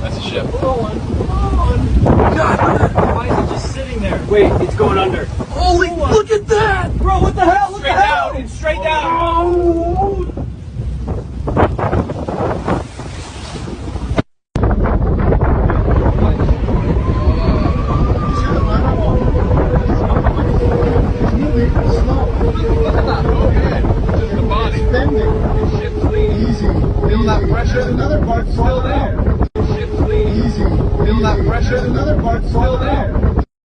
That's a ship. God, why is it just sitting there? Wait, it's going under. Holy, look at that! Bro, what the hell? Look Straight down, it's straight down. Oh. Look at that. Okay. Just the body. The ship's leaning. Easy. Feel that pressure? There's another part Still there. The ship's leaning. Easy. Feel that pressure? There's another part Still there.